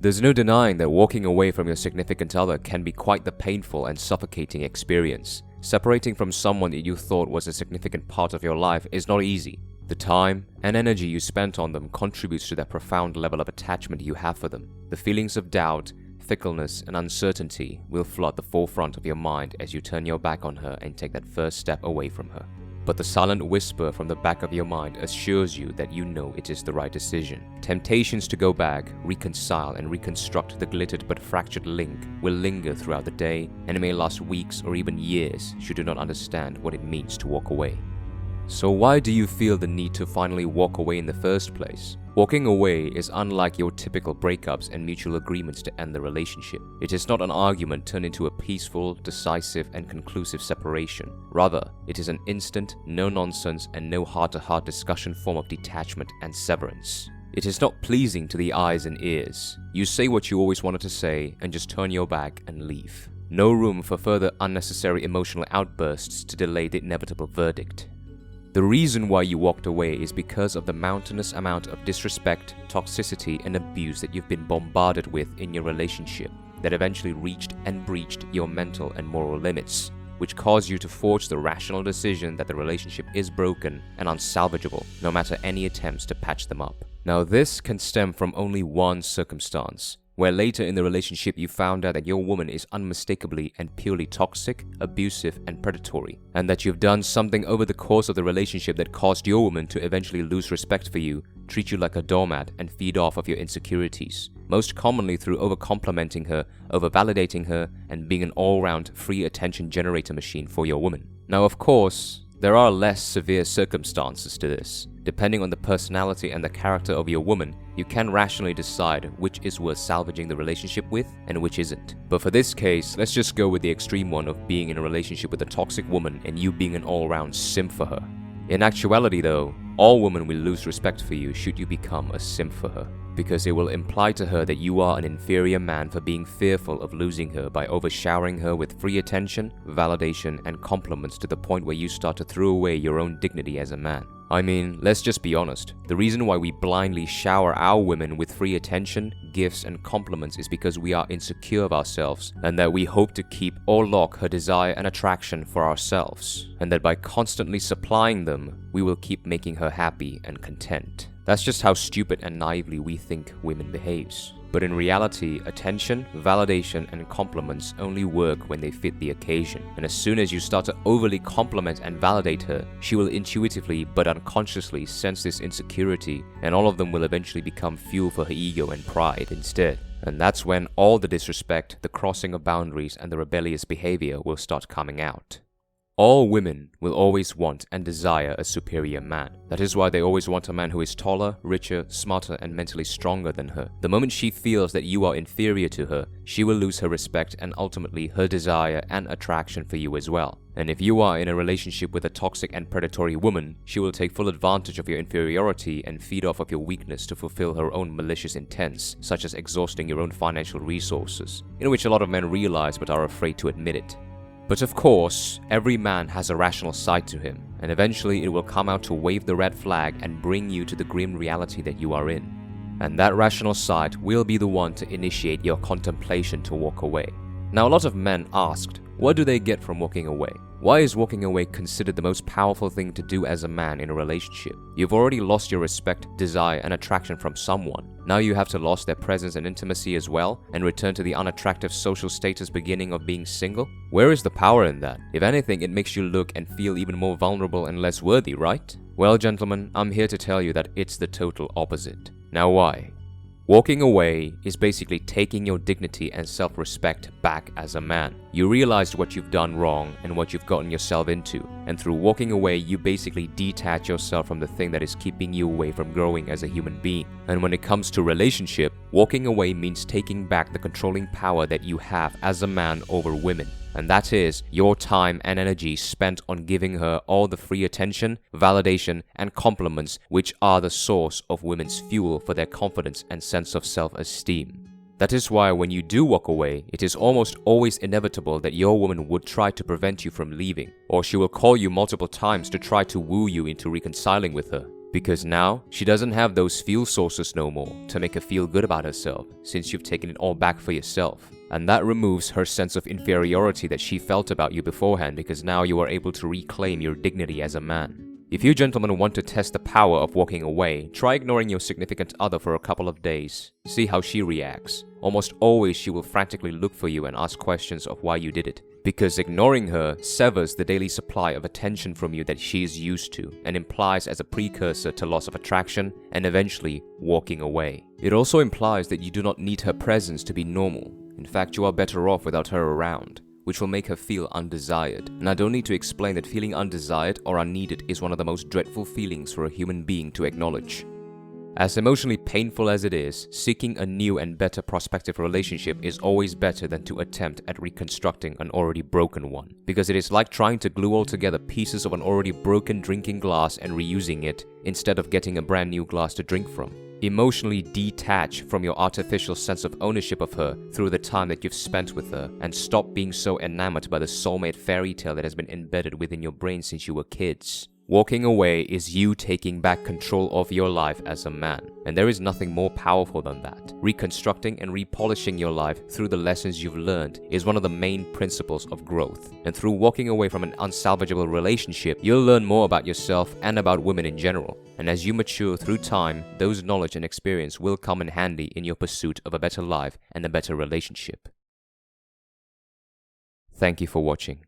There's no denying that walking away from your significant other can be quite the painful and suffocating experience. Separating from someone that you thought was a significant part of your life is not easy. The time and energy you spent on them contributes to that profound level of attachment you have for them. The feelings of doubt, fickleness, and uncertainty will flood the forefront of your mind as you turn your back on her and take that first step away from her. But the silent whisper from the back of your mind assures you that you know it is the right decision. Temptations to go back, reconcile, and reconstruct the glittered but fractured link will linger throughout the day, and it may last weeks or even years should you not understand what it means to walk away. So why do you feel the need to finally walk away in the first place? Walking away is unlike your typical breakups and mutual agreements to end the relationship. It is not an argument turned into a peaceful, decisive, and conclusive separation. Rather, it is an instant, no-nonsense, and no heart-to-heart discussion form of detachment and severance. It is not pleasing to the eyes and ears. You say what you always wanted to say and just turn your back and leave. No room for further unnecessary emotional outbursts to delay the inevitable verdict. The reason why you walked away is because of the mountainous amount of disrespect, toxicity, and abuse that you've been bombarded with in your relationship that eventually reached and breached your mental and moral limits, which caused you to forge the rational decision that the relationship is broken and unsalvageable, no matter any attempts to patch them up. Now, this can stem from only one circumstance, where later in the relationship you found out that your woman is unmistakably and purely toxic, abusive, and predatory, and that you've done something over the course of the relationship that caused your woman to eventually lose respect for you, treat you like a doormat, and feed off of your insecurities, most commonly through over-complimenting her, over-validating her, and being an all-round free attention generator machine for your woman. Now, of course, there are less severe circumstances to this. Depending on the personality and the character of your woman, you can rationally decide which is worth salvaging the relationship with and which isn't. But for this case, let's just go with the extreme one of being in a relationship with a toxic woman and you being an all-round simp for her. In actuality though, all women will lose respect for you should you become a simp for her, because it will imply to her that you are an inferior man for being fearful of losing her by overshowering her with free attention, validation, and compliments to the point where you start to throw away your own dignity as a man. I mean, let's just be honest. The reason why we blindly shower our women with free attention, gifts, and compliments is because we are insecure of ourselves, and that we hope to keep or lock her desire and attraction for ourselves, and that by constantly supplying them, we will keep making her happy and content. That's just how stupid and naively we think women behaves. But in reality, attention, validation, and compliments only work when they fit the occasion. And as soon as you start to overly compliment and validate her, she will intuitively but unconsciously sense this insecurity, and all of them will eventually become fuel for her ego and pride instead. And that's when all the disrespect, the crossing of boundaries, and the rebellious behavior will start coming out. All women will always want and desire a superior man. That is why they always want a man who is taller, richer, smarter, and mentally stronger than her. The moment she feels that you are inferior to her, she will lose her respect and ultimately her desire and attraction for you as well. And if you are in a relationship with a toxic and predatory woman, she will take full advantage of your inferiority and feed off of your weakness to fulfill her own malicious intents, such as exhausting your own financial resources, in which a lot of men realize but are afraid to admit it. But of course, every man has a rational side to him, and eventually it will come out to wave the red flag and bring you to the grim reality that you are in. And that rational side will be the one to initiate your contemplation to walk away. Now, a lot of men asked, what do they get from walking away? Why is walking away considered the most powerful thing to do as a man in a relationship? You've already lost your respect, desire, and attraction from someone. Now you have to lose their presence and intimacy as well, and return to the unattractive social status beginning of being single? Where is the power in that? If anything, it makes you look and feel even more vulnerable and less worthy, right? Well, gentlemen, I'm here to tell you that it's the total opposite. Now why? Walking away is basically taking your dignity and self-respect back as a man. You realized what you've done wrong and what you've gotten yourself into, and through walking away, you basically detach yourself from the thing that is keeping you away from growing as a human being. And when it comes to relationship, walking away means taking back the controlling power that you have as a man over women. And that is your time and energy spent on giving her all the free attention, validation, and compliments which are the source of women's fuel for their confidence and sense of self-esteem. That is why when you do walk away, it is almost always inevitable that your woman would try to prevent you from leaving, or she will call you multiple times to try to woo you into reconciling with her. Because now, she doesn't have those fuel sources no more to make her feel good about herself, since you've taken it all back for yourself. And that removes her sense of inferiority that she felt about you beforehand, because now you are able to reclaim your dignity as a man. If you gentlemen want to test the power of walking away, try ignoring your significant other for a couple of days. See how she reacts. Almost always she will frantically look for you and ask questions of why you did it. Because ignoring her severs the daily supply of attention from you that she is used to, and implies as a precursor to loss of attraction and eventually walking away. It also implies that you do not need her presence to be normal. In fact, you are better off without her around, which will make her feel undesired. And I don't need to explain that feeling undesired or unneeded is one of the most dreadful feelings for a human being to acknowledge. As emotionally painful as it is, seeking a new and better prospective relationship is always better than to attempt at reconstructing an already broken one. Because it is like trying to glue all together pieces of an already broken drinking glass and reusing it, instead of getting a brand new glass to drink from. Emotionally detach from your artificial sense of ownership of her through the time that you've spent with her, and stop being so enamored by the soulmate fairy tale that has been embedded within your brain since you were kids. Walking away is you taking back control of your life as a man, and there is nothing more powerful than that. Reconstructing and repolishing your life through the lessons you've learned is one of the main principles of growth. And through walking away from an unsalvageable relationship, you'll learn more about yourself and about women in general. And as you mature through time, those knowledge and experience will come in handy in your pursuit of a better life and a better relationship. Thank you for watching.